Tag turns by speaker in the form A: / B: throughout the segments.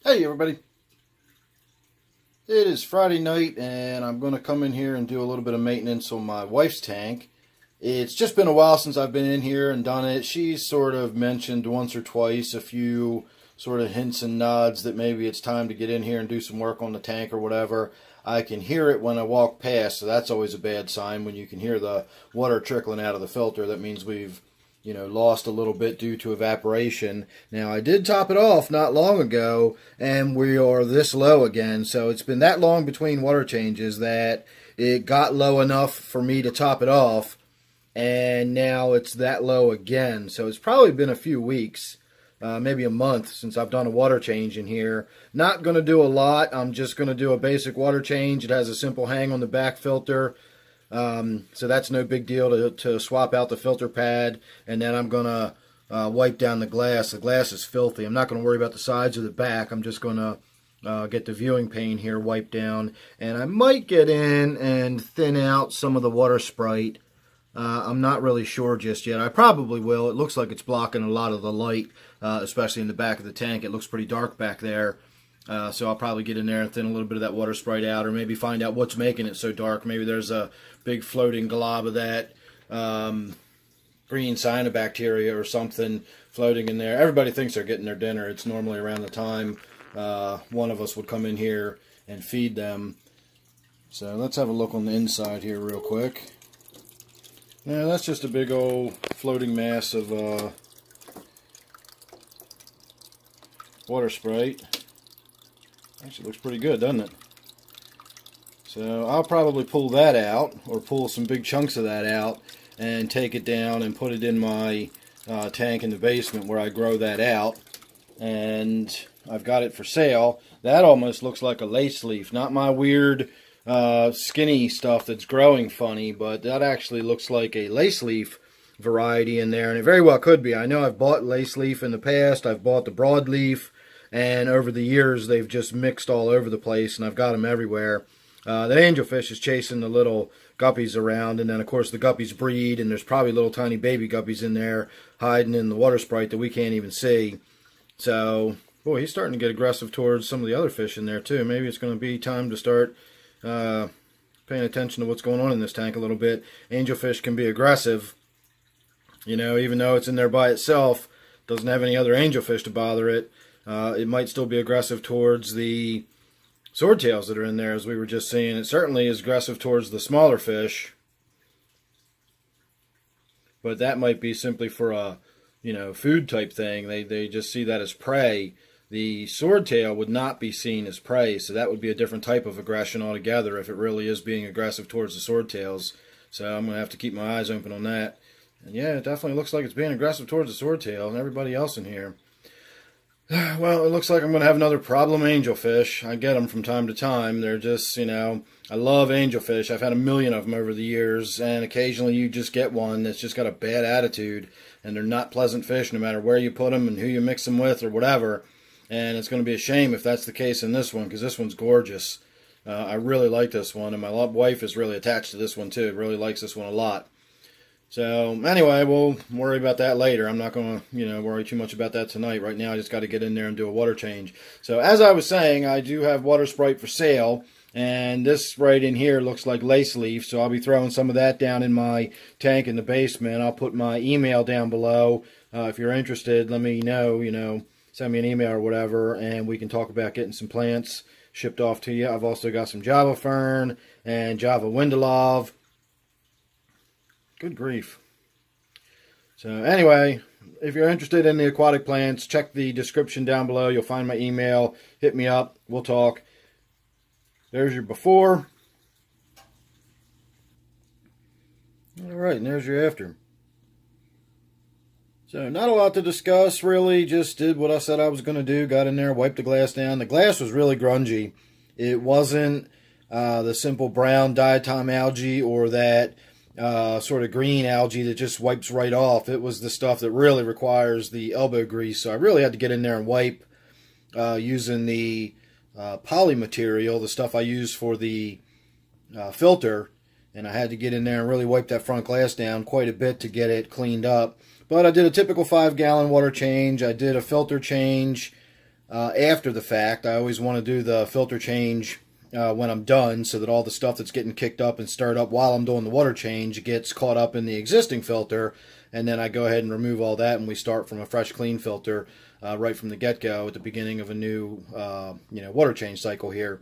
A: Hey everybody, it is Friday night and I'm going to come in here and do a little bit of maintenance on my wife's tank. It's just been a while since I've been in here and done it. She's sort of mentioned once or twice a few sort of hints and nods that maybe it's time to get in here and do some work on the tank or whatever. I can hear it when I walk past, so that's always a bad sign. When you can hear the water trickling out of the filter, that means we've lost a little bit due to evaporation. Now, I did top it off not long ago, and we are this low again. So it's been that long between water changes that it got low enough for me to top it off, and now it's that low again. So it's probably been a few weeks, maybe a month since I've done a water change in here. Not going to do a lot. I'm just going to do a basic water change. It has a simple hang on the back filter. So that's no big deal to swap out the filter pad, and then I'm going to wipe down the glass. The glass is filthy. I'm not going to worry about the sides or the back. I'm just going to get the viewing pane here wiped down, and I might get in and thin out some of the water sprite. I'm not really sure just yet. I probably will. It looks like it's blocking a lot of the light, especially in the back of the tank. It looks pretty dark back there. So I'll probably get in there and thin a little bit of that water sprite out, or maybe find out what's making it so dark. Maybe there's a big floating glob of that green cyanobacteria or something floating in there. Everybody thinks they're getting their dinner. It's normally around the time one of us would come in here and feed them. So let's have a look on the inside here real quick. Now that's just a big old floating mass of water sprite. Actually looks pretty good, doesn't it? So I'll probably pull that out, or pull some big chunks of that out, and take it down and put it in my tank in the basement where I grow that out. And I've got it for sale. That almost looks like a lace leaf. Not my weird skinny stuff that's growing funny, but that actually looks like a lace leaf variety in there, and it very well could be. I know I've bought lace leaf in the past. I've bought the broadleaf. And over the years, they've just mixed all over the place, and I've got them everywhere. That angelfish is chasing the little guppies around, and then, of course, the guppies breed, and there's probably little tiny baby guppies in there hiding in the water sprite that we can't even see. So, boy, he's starting to get aggressive towards some of the other fish in there, too. Maybe it's going to be time to start paying attention to what's going on in this tank a little bit. Angelfish can be aggressive, even though it's in there by itself, doesn't have any other angelfish to bother it. It might still be aggressive towards the swordtails that are in there, as we were just seeing. It certainly is aggressive towards the smaller fish, but that might be simply for a, food type thing. They just see that as prey. The swordtail would not be seen as prey, so that would be a different type of aggression altogether if it really is being aggressive towards the swordtails. So I'm going to have to keep my eyes open on that. And yeah, it definitely looks like it's being aggressive towards the swordtail and everybody else in here. Well, it looks like I'm going to have another problem angelfish. I get them from time to time. They're just, I love angelfish. I've had a million of them over the years, and occasionally you just get one that's just got a bad attitude, and they're not pleasant fish no matter where you put them and who you mix them with or whatever. And it's going to be a shame if that's the case in this one, because this one's gorgeous. I really like this one, and my wife is really attached to this one too. Really likes this one a lot. So, anyway, we'll worry about that later. I'm not going to, worry too much about that tonight. Right now, I just got to get in there and do a water change. So, as I was saying, I do have water sprite for sale. And this right in here looks like lace leaf. So, I'll be throwing some of that down in my tank in the basement. I'll put my email down below. If you're interested, let me know, send me an email or whatever. And we can talk about getting some plants shipped off to you. I've also got some Java fern and Java windelov. Good grief. So anyway, if you're interested in the aquatic plants, check the description down below. You'll find my email. Hit me up. We'll talk. There's your before. Alright, and there's your after. So not a lot to discuss, really. Just did what I said I was going to do. Got in there, wiped the glass down. The glass was really grungy. It wasn't the simple brown diatom algae or that sort of green algae that just wipes right off. It was the stuff that really requires the elbow grease. So I really had to get in there and wipe using the poly material, the stuff I use for the filter. And I had to get in there and really wipe that front glass down quite a bit to get it cleaned up. But I did a typical 5-gallon water change. I did a filter change. after the fact. I always want to do the filter change when I'm done, so that all the stuff that's getting kicked up and stirred up while I'm doing the water change gets caught up in the existing filter, and then I go ahead and remove all that, and we start from a fresh, clean filter right from the get-go at the beginning of a new water change cycle here.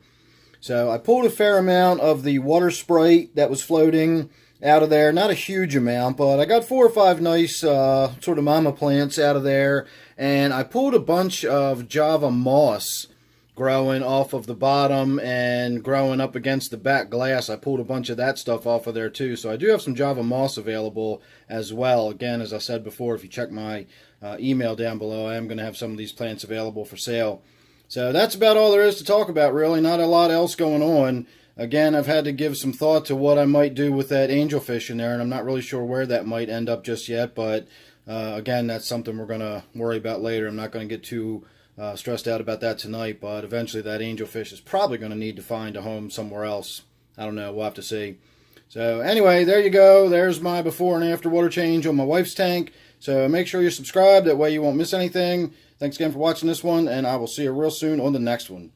A: So I pulled a fair amount of the water Sprite that was floating out of there. Not a huge amount, but I got 4 or 5 nice sort of mama plants out of there, and I pulled a bunch of Java moss growing off of the bottom and growing up against the back glass. I pulled a bunch of that stuff off of there too. So I do have some Java moss available as well. Again, as I said before, if you check my email down below, I am going to have some of these plants available for sale. So that's about all there is to talk about, really. Not a lot else going on. Again, I've had to give some thought to what I might do with that angelfish in there, and I'm not really sure where that might end up just yet. But again, that's something we're going to worry about later. I'm not going to get too stressed out about that tonight, but eventually that angelfish is probably going to need to find a home somewhere else. I don't know. We'll have to see. So anyway, there you go. There's my before and after water change on my wife's tank. So make sure you're subscribed. That way you won't miss anything. Thanks again for watching this one, and I will see you real soon on the next one.